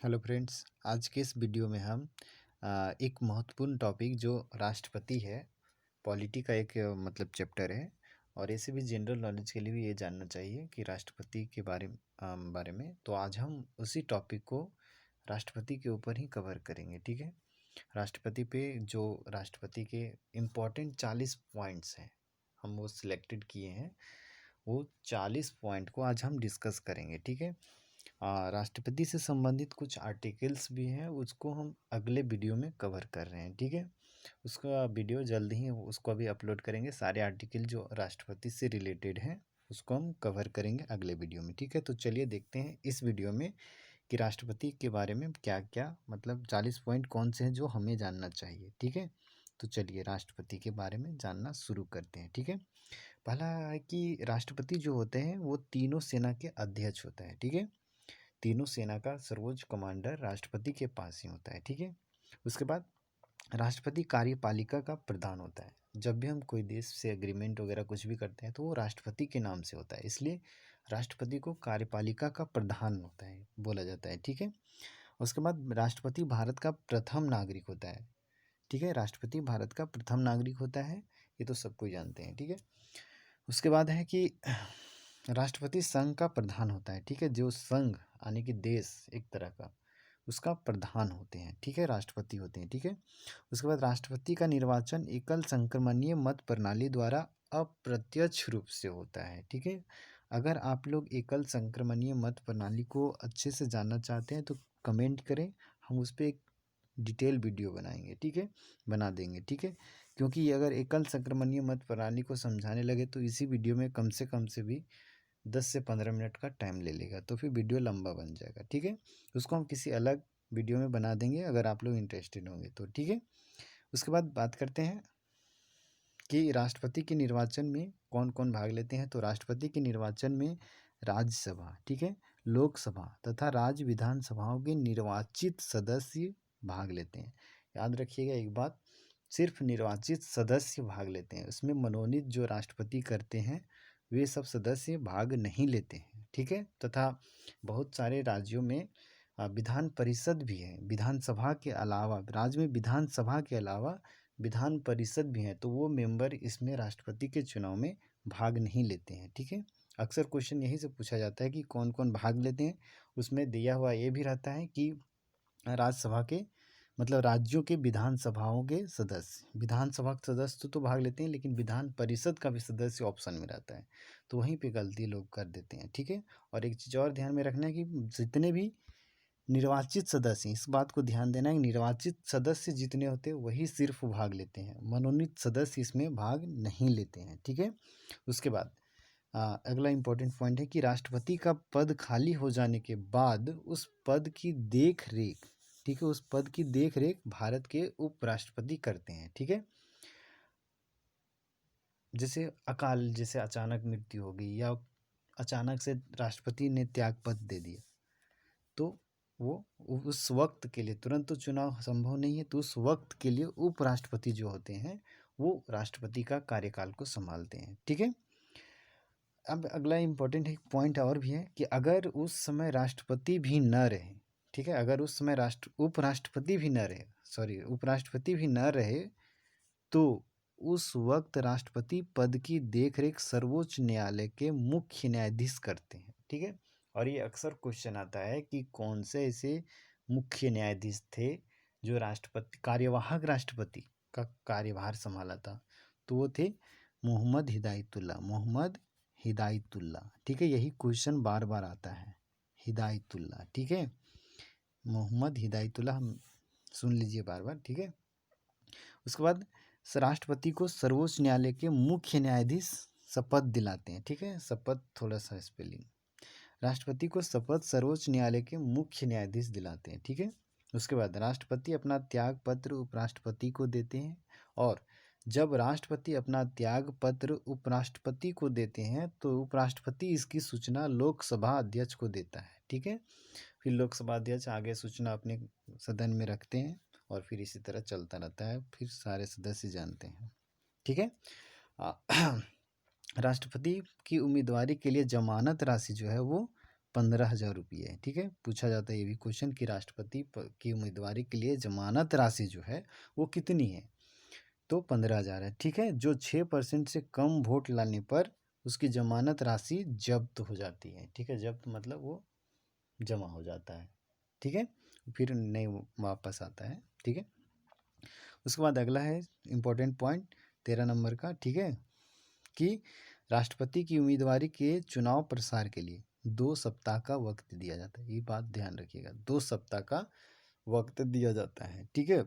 Hello friends, आज के इस वीडियो में हम एक महत्वपूर्ण टॉपिक जो राष्ट्रपति है, पॉलिटी का एक मतलब चैप्टर है। और ऐसे भी जनरल नॉलेज के लिए भी ये जानना चाहिए कि राष्ट्रपति के बारे में। तो आज हम उसी टॉपिक को राष्ट्रपति के ऊपर ही कवर करेंगे, ठीक है। राष्ट्रपति पे जो राष्ट्रपति के इम्पोर्टेंट 40 पॉइंट्स हैं, हम वो सिलेक्टेड किए हैं। वो 40 पॉइंट को आज हम डिस्कस करेंगे, ठीक है। राष्ट्रपति से संबंधित कुछ आर्टिकल्स भी हैं, उसको हम अगले वीडियो में कवर कर रहे हैं, ठीक है। उसका वीडियो जल्द ही उसको अभी अपलोड करेंगे। सारे आर्टिकल जो राष्ट्रपति से रिलेटेड हैं उसको हम कवर करेंगे अगले वीडियो में, ठीक है। तो चलिए देखते हैं इस वीडियो में कि राष्ट्रपति के बारे में क्या क्या मतलब 40 पॉइंट कौन से हैं जो हमें जानना चाहिए, ठीक है। तो चलिए राष्ट्रपति के बारे में जानना शुरू करते हैं, ठीक है। पहला है कि राष्ट्रपति जो होते हैं वो तीनों सेना के अध्यक्ष होता है, ठीक है। तीनों सेना का सर्वोच्च कमांडर राष्ट्रपति के पास ही होता है, ठीक है। उसके बाद राष्ट्रपति कार्यपालिका का प्रधान होता है। जब भी हम कोई देश से एग्रीमेंट वगैरह कुछ भी करते हैं तो वो राष्ट्रपति के नाम से होता है, इसलिए राष्ट्रपति को कार्यपालिका का प्रधान होता है बोला जाता है, ठीक है। उसके बाद राष्ट्रपति भारत का प्रथम नागरिक होता है, ठीक है। राष्ट्रपति भारत का प्रथम नागरिक होता है, ये तो सबको जानते हैं, ठीक है। उसके बाद है कि राष्ट्रपति संघ का प्रधान होता है, ठीक है। जो संघ यानी कि देश एक तरह का, उसका प्रधान होते हैं, ठीक है, राष्ट्रपति होते हैं, ठीक है। उसके बाद राष्ट्रपति का निर्वाचन एकल संक्रमणीय मत प्रणाली द्वारा अप्रत्यक्ष रूप से होता है, ठीक है। अगर आप लोग एकल संक्रमणीय मत प्रणाली को अच्छे से जानना चाहते हैं तो कमेंट करें, हम उस पर एक डिटेल वीडियो बनाएंगे, ठीक है, बना देंगे, ठीक है। क्योंकि ये अगर एकल संक्रमणीय मत प्रणाली को समझाने लगे तो इसी वीडियो में कम से भी 10 से 15 मिनट का टाइम ले लेगा, तो फिर वीडियो लंबा बन जाएगा, ठीक है। उसको हम किसी अलग वीडियो में बना देंगे अगर आप लोग इंटरेस्टेड होंगे तो, ठीक है। उसके बाद बात करते हैं कि राष्ट्रपति के निर्वाचन में कौन कौन भाग लेते हैं। तो राष्ट्रपति के निर्वाचन में राज्यसभा, ठीक है, लोकसभा तथा राज्य विधानसभाओं के निर्वाचित सदस्य भाग लेते हैं। याद रखिएगा एक बात, सिर्फ निर्वाचित सदस्य भाग लेते हैं, उसमें मनोनीत जो राष्ट्रपति करते हैं वे सब सदस्य भाग नहीं लेते हैं, ठीक है। तथा बहुत सारे राज्यों में विधान परिषद भी है, विधानसभा के अलावा राज्य में विधानसभा के अलावा विधान परिषद भी है, तो वो मेंबर इसमें राष्ट्रपति के चुनाव में भाग नहीं लेते हैं, ठीक है। अक्सर क्वेश्चन यही से पूछा जाता है कि कौन कौन भाग लेते हैं। उसमें दिया हुआ ये भी रहता है कि राज्यसभा के मतलब राज्यों के विधानसभाओं के सदस्य, विधानसभा के सदस्य तो भाग लेते हैं लेकिन विधान परिषद का भी सदस्य ऑप्शन में रहता है, तो वहीं पे गलती लोग कर देते हैं, ठीक है। और एक चीज़ और ध्यान में रखना है कि जितने भी निर्वाचित सदस्य हैं, इस बात को ध्यान देना है कि निर्वाचित सदस्य जितने होते हैं वही सिर्फ भाग लेते हैं, मनोनीत सदस्य इसमें भाग नहीं लेते हैं, ठीक है। उसके बाद अगला इम्पोर्टेंट पॉइंट है कि राष्ट्रपति का पद खाली हो जाने के बाद उस पद की देख रेख, ठीक है, उस पद की देख रेख भारत के उपराष्ट्रपति करते हैं, ठीक है। जैसे अचानक मृत्यु हो गई या अचानक से राष्ट्रपति ने त्याग पत्र दे दिया, तो वो उस वक्त के लिए, तुरंत तो चुनाव संभव नहीं है, तो उस वक्त के लिए उपराष्ट्रपति जो होते हैं वो राष्ट्रपति का कार्यकाल को संभालते हैं, ठीक है। अब अगला इम्पोर्टेंट एक पॉइंट और भी है कि अगर उस समय राष्ट्रपति भी न रहे, ठीक है, अगर उस समय उपराष्ट्रपति भी न रहे, उपराष्ट्रपति भी न रहे, तो उस वक्त राष्ट्रपति पद की देखरेख सर्वोच्च न्यायालय के मुख्य न्यायाधीश करते हैं, ठीक है। और ये अक्सर क्वेश्चन आता है कि कौन से ऐसे मुख्य न्यायाधीश थे जो कार्यवाहक राष्ट्रपति का कार्यभार संभाला था, तो वो थे मोहम्मद हिदायतुल्ला, ठीक है। यही क्वेश्चन बार बार आता है, हिदायतुल्ला, ठीक है, मोहम्मद हिदायतुल्ला, हम सुन लीजिए बार बार, ठीक है। उसके बाद राष्ट्रपति को सर्वोच्च न्यायालय के मुख्य न्यायाधीश शपथ दिलाते हैं, ठीक है। शपथ थोड़ा सा स्पेलिंग, राष्ट्रपति को शपथ सर्वोच्च न्यायालय के मुख्य न्यायाधीश दिलाते हैं, ठीक है। उसके बाद राष्ट्रपति अपना त्याग पत्र उपराष्ट्रपति को देते हैं, और जब राष्ट्रपति अपना त्याग पत्र उपराष्ट्रपति को देते हैं तो उपराष्ट्रपति इसकी सूचना लोकसभा अध्यक्ष को देता है, ठीक है। फिर लोकसभा अध्यक्ष आगे सूचना अपने सदन में रखते हैं और फिर इसी तरह चलता रहता है, फिर सारे सदस्य जानते हैं, ठीक है। राष्ट्रपति की उम्मीदवारी के लिए जमानत राशि जो है वो 15,000 रुपये है। ठीक है, पूछा जाता है ये भी क्वेश्चन कि राष्ट्रपति की उम्मीदवारी के लिए जमानत राशि जो है वो कितनी है, तो 15,000 है। ठीक है, जो 6% से कम वोट लाने पर उसकी जमानत राशि जब्त हो जाती है। ठीक है, जब्त मतलब वो जमा हो जाता है। ठीक है, फिर नहीं वापस आता है। ठीक है, उसके बाद अगला है इम्पोर्टेंट पॉइंट 13 नंबर का। ठीक है, कि राष्ट्रपति की उम्मीदवारी के चुनाव प्रसार के लिए 2 सप्ताह का वक्त दिया जाता है। ये बात ध्यान रखिएगा, 2 सप्ताह का वक्त दिया जाता है। ठीक है,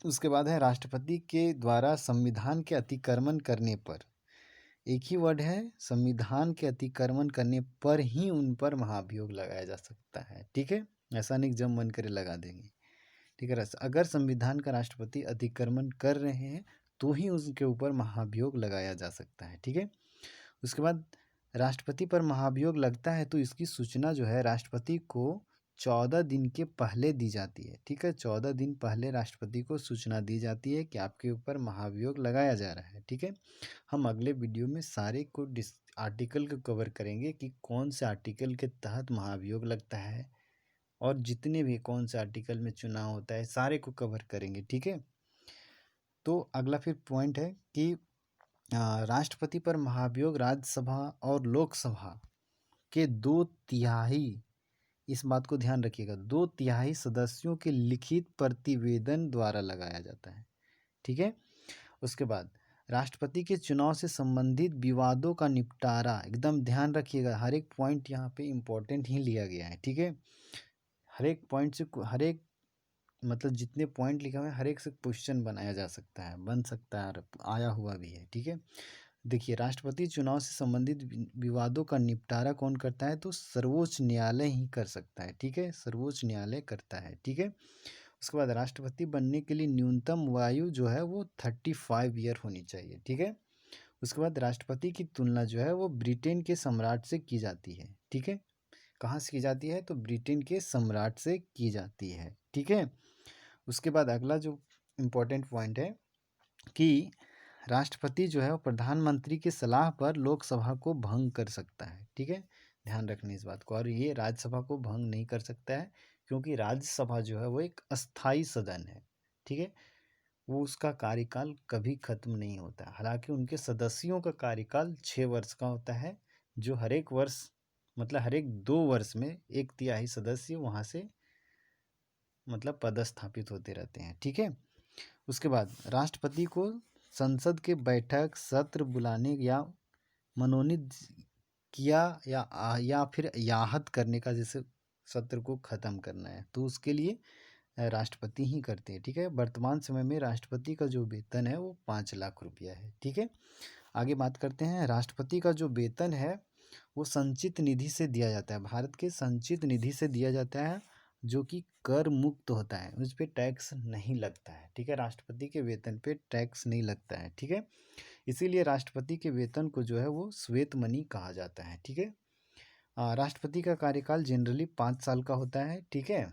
उसके बाद है राष्ट्रपति के द्वारा संविधान के अतिक्रमण करने पर, एक ही वर्ड है, संविधान के अतिक्रमण करने पर ही उन पर महाभियोग लगाया जा सकता है। ठीक है, ऐसा नहीं जब मन करे लगा देंगे। ठीक है, अगर संविधान का राष्ट्रपति अतिक्रमण कर रहे हैं तो ही उसके ऊपर महाभियोग लगाया जा सकता है। ठीक है, उसके बाद राष्ट्रपति पर महाभियोग लगता है तो इसकी सूचना जो है राष्ट्रपति को 14 दिन के पहले दी जाती है। ठीक है, 14 दिन पहले राष्ट्रपति को सूचना दी जाती है कि आपके ऊपर महाभियोग लगाया जा रहा है। ठीक है, हम अगले वीडियो में सारे को आर्टिकल को कवर करेंगे कि कौन से आर्टिकल के तहत महाभियोग लगता है और जितने भी कौन से आर्टिकल में चुनाव होता है सारे को कवर करेंगे। ठीक है, तो अगला फिर पॉइंट है कि राष्ट्रपति पर महाभियोग राज्यसभा और लोकसभा के 2/3, इस बात को ध्यान रखिएगा, 2/3 सदस्यों के लिखित प्रतिवेदन द्वारा लगाया जाता है। ठीक है, उसके बाद राष्ट्रपति के चुनाव से संबंधित विवादों का निपटारा, एकदम ध्यान रखिएगा, हर एक पॉइंट यहाँ पे इम्पोर्टेंट ही लिया गया है। ठीक है, हर एक पॉइंट से हर एक मतलब जितने पॉइंट लिखे हुए हैं हर एक से क्वेश्चन बनाया जा सकता है, बन सकता है और आया हुआ भी है। ठीक है, देखिए राष्ट्रपति चुनाव से संबंधित विवादों का निपटारा कौन करता है, तो सर्वोच्च न्यायालय ही कर सकता है। ठीक है, सर्वोच्च न्यायालय करता है। ठीक है, उसके बाद राष्ट्रपति बनने के लिए न्यूनतम आयु जो है वो 35 ईयर होनी चाहिए। ठीक है, उसके बाद राष्ट्रपति की तुलना जो है वो ब्रिटेन के सम्राट से की जाती है। ठीक है, कहाँ से की जाती है, तो ब्रिटेन के सम्राट से की जाती है। ठीक है, उसके बाद अगला जो इम्पोर्टेंट पॉइंट है कि राष्ट्रपति जो है वो प्रधानमंत्री की सलाह पर लोकसभा को भंग कर सकता है। ठीक है, ध्यान रखनी इस बात को, और ये राज्यसभा को भंग नहीं कर सकता है क्योंकि राज्यसभा जो है वो एक अस्थाई सदन है। ठीक है, वो उसका कार्यकाल कभी खत्म नहीं होता, हालांकि उनके सदस्यों का कार्यकाल 6 वर्ष का होता है, जो हर एक वर्ष मतलब हर एक 2 वर्ष में 1/3 सदस्य वहाँ से मतलब पदस्थापित होते रहते हैं। ठीक है, उसके बाद राष्ट्रपति को संसद के बैठक सत्र बुलाने या मनोनीत किया या फिर याहत करने का, जैसे सत्र को ख़त्म करना है तो उसके लिए राष्ट्रपति ही करते हैं। ठीक है, वर्तमान समय में राष्ट्रपति का जो वेतन है वो 5 लाख रुपया है। ठीक है, आगे बात करते हैं, राष्ट्रपति का जो वेतन है वो संचित निधि से दिया जाता है, भारत के संचित निधि से दिया जाता है, जो कि कर मुक्त होता है, उस पर टैक्स नहीं लगता है। ठीक है, राष्ट्रपति के वेतन पे टैक्स नहीं लगता है। ठीक है, इसीलिए राष्ट्रपति के वेतन को जो है वो श्वेत मणि कहा जाता है। ठीक है, राष्ट्रपति का कार्यकाल जनरली 5 साल का होता है। ठीक है,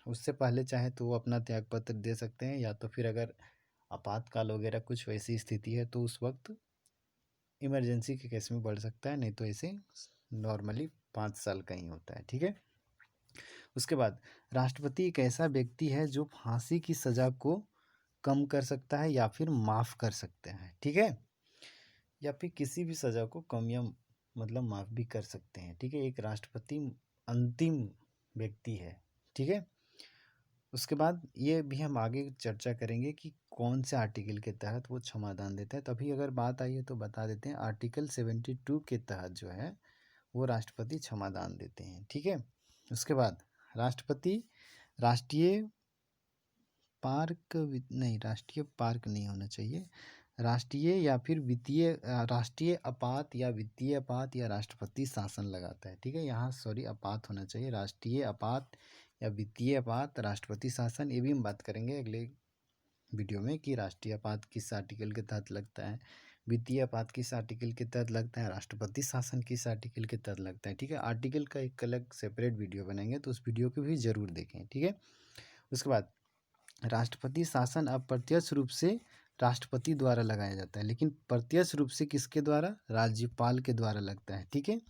उससे पहले चाहे तो वो अपना त्यागपत्र दे सकते हैं, या तो फिर अगर आपातकाल वगैरह कुछ वैसी स्थिति है तो उस वक्त इमरजेंसी के केस में बढ़ सकता है, नहीं तो ऐसे नॉर्मली 5 साल का ही होता है। ठीक है, उसके बाद राष्ट्रपति एक ऐसा व्यक्ति है जो फांसी की सज़ा को कम कर सकता है या फिर माफ़ कर सकते हैं। ठीक है, या फिर किसी भी सज़ा को कम या मतलब माफ़ भी कर सकते हैं। ठीक है, एक राष्ट्रपति अंतिम व्यक्ति है। ठीक है, उसके बाद ये भी हम आगे चर्चा करेंगे कि कौन से आर्टिकल के तहत वो क्षमादान देता है। तभी अगर बात आई है तो बता देते हैं, आर्टिकल 72 के तहत जो है वो राष्ट्रपति क्षमादान देते हैं। ठीक है, उसके बाद राष्ट्रपति राष्ट्रीय राष्ट्रीय पार्क नहीं होना चाहिए, राष्ट्रीय या फिर वित्तीय राष्ट्रीय आपात या वित्तीय आपात या राष्ट्रपति शासन लगाता है। ठीक है, यहाँ सॉरी आपात होना चाहिए, राष्ट्रीय आपात या वित्तीय आपात राष्ट्रपति शासन, ये भी हम बात करेंगे अगले वीडियो में कि राष्ट्रीय आपात किस आर्टिकल के तहत लगता है, वित्तीय आपात किस आर्टिकल के तहत लगता है, राष्ट्रपति शासन किस आर्टिकल के तहत लगता है। ठीक है, आर्टिकल का एक अलग सेपरेट वीडियो बनाएंगे तो उस वीडियो को भी ज़रूर देखें। ठीक है, उसके बाद राष्ट्रपति शासन अप्रत्यक्ष रूप से राष्ट्रपति द्वारा लगाया जाता है, लेकिन प्रत्यक्ष रूप से किसके द्वारा? राज्यपाल के द्वारा लगता है। ठीक है,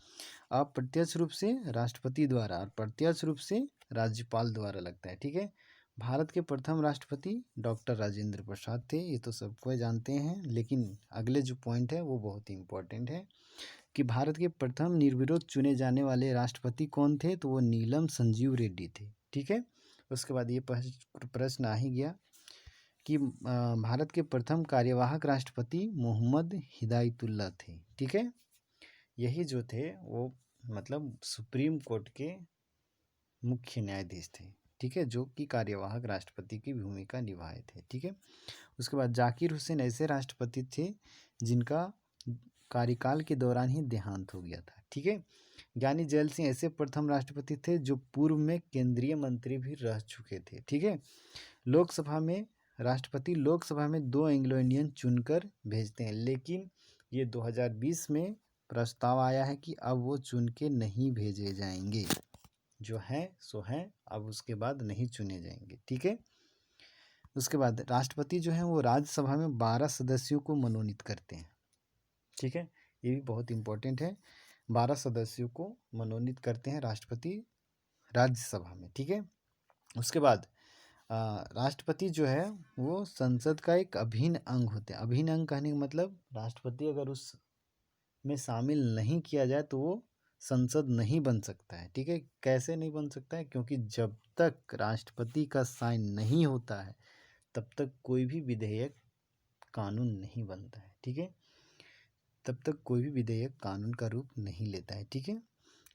अप्रत्यक्ष रूप से राष्ट्रपति द्वारा और प्रत्यक्ष रूप से राज्यपाल द्वारा लगता है। ठीक है, भारत के प्रथम राष्ट्रपति डॉक्टर राजेंद्र प्रसाद थे, ये तो सबको जानते हैं, लेकिन अगले जो पॉइंट है वो बहुत ही इम्पोर्टेंट है कि भारत के प्रथम निर्विरोध चुने जाने वाले राष्ट्रपति कौन थे? तो वो नीलम संजीव रेड्डी थे। ठीक है, उसके बाद ये प्रश्न आ ही गया कि भारत के प्रथम कार्यवाहक राष्ट्रपति मोहम्मद हिदायतुल्लाह थे। ठीक है, यही जो थे वो मतलब सुप्रीम कोर्ट के मुख्य न्यायाधीश थे। ठीक है, जो कि कार्यवाहक राष्ट्रपति की भूमिका निभाए थे। ठीक है, उसके बाद जाकिर हुसैन ऐसे राष्ट्रपति थे जिनका कार्यकाल के दौरान ही देहांत हो गया था। ठीक है, ज्ञानी जैल सिंह ऐसे प्रथम राष्ट्रपति थे जो पूर्व में केंद्रीय मंत्री भी रह चुके थे। ठीक है, लोकसभा में राष्ट्रपति लोकसभा में 2 एंग्लो इंडियन चुनकर भेजते हैं, लेकिन ये 2020 में प्रस्ताव आया है कि अब वो चुन के नहीं भेजे जाएंगे, जो हैं सो हैं, अब उसके बाद नहीं चुने जाएंगे। ठीक है, उसके बाद राष्ट्रपति जो हैं वो राज्यसभा में 12 सदस्यों को मनोनीत करते हैं। ठीक है, ये भी बहुत इंपॉर्टेंट है, 12 सदस्यों को मनोनीत करते हैं राष्ट्रपति राज्यसभा में। ठीक है, उसके बाद राष्ट्रपति जो है वो संसद का एक अभिन्न अंग होते हैं। अभिन्न अंग कहने का मतलब राष्ट्रपति अगर उस में शामिल नहीं किया जाए तो वो संसद नहीं बन सकता है। ठीक है, कैसे नहीं बन सकता है? क्योंकि जब तक राष्ट्रपति का साइन नहीं होता है तब तक कोई भी विधेयक कानून नहीं बनता है। ठीक है, तब तक कोई भी विधेयक कानून का रूप नहीं लेता है। ठीक है,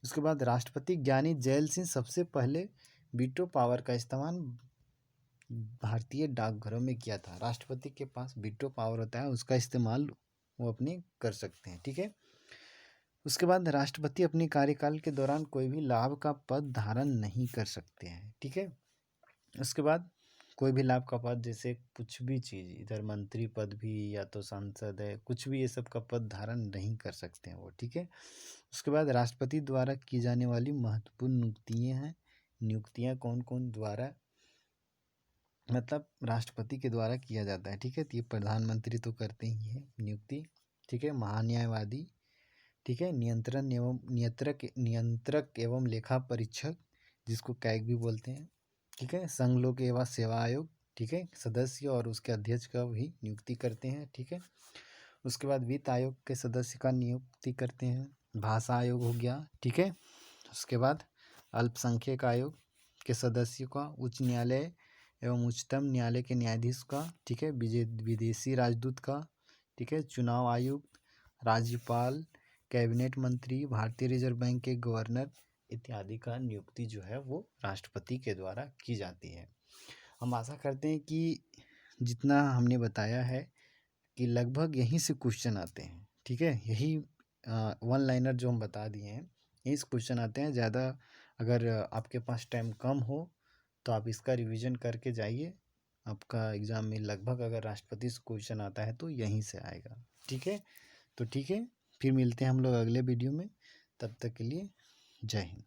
उसके बाद राष्ट्रपति ज्ञानी जैल सिंह सबसे पहले वीटो पावर का इस्तेमाल भारतीय डाकघरों में किया था। राष्ट्रपति के पास वीटो पावर होता है, उसका इस्तेमाल वो अपने कर सकते हैं। ठीक है, उसके बाद राष्ट्रपति अपने कार्यकाल के दौरान कोई भी लाभ का पद धारण नहीं कर सकते हैं। ठीक है, उसके बाद कोई भी लाभ का पद, जैसे कुछ भी चीज़, इधर मंत्री पद भी या तो सांसद है, कुछ भी ये सब का पद धारण नहीं कर सकते हैं वो। ठीक है, उसके बाद राष्ट्रपति द्वारा की जाने वाली महत्वपूर्ण नियुक्तियाँ कौन कौन द्वारा मतलब राष्ट्रपति के द्वारा किया जाता है। ठीक है, तो ये प्रधानमंत्री तो करते ही है नियुक्ति। ठीक है, महान्यायवादी, ठीक है, नियंत्रक एवं लेखा परीक्षक, जिसको कैग भी बोलते हैं। ठीक है, संघ लोक एवं सेवा आयोग, ठीक है, सदस्य और उसके अध्यक्ष का भी नियुक्ति करते हैं। ठीक है, उसके बाद वित्त आयोग के सदस्य का नियुक्ति करते हैं। भाषा आयोग हो गया। ठीक है, उसके बाद अल्पसंख्यक आयोग के सदस्य का, उच्च न्यायालय एवं उच्चतम न्यायालय के न्यायाधीश का, ठीक है, विदेशी राजदूत का, ठीक है, चुनाव आयुक्त, राज्यपाल, कैबिनेट मंत्री, भारतीय रिजर्व बैंक के गवर्नर इत्यादि का नियुक्ति जो है वो राष्ट्रपति के द्वारा की जाती है। हम आशा करते हैं कि जितना हमने बताया है कि लगभग यहीं से क्वेश्चन आते हैं। ठीक है, यही वन लाइनर जो हम बता दिए हैं यही से क्वेश्चन आते हैं। ज़्यादा अगर आपके पास टाइम कम हो तो आप इसका रिवीजन करके जाइए, आपका एग्ज़ाम में लगभग अगर राष्ट्रपति से क्वेश्चन आता है तो यहीं से आएगा। ठीक है, तो ठीक है, फिर मिलते हैं हम लोग अगले वीडियो में, तब तक के लिए जय हिंद।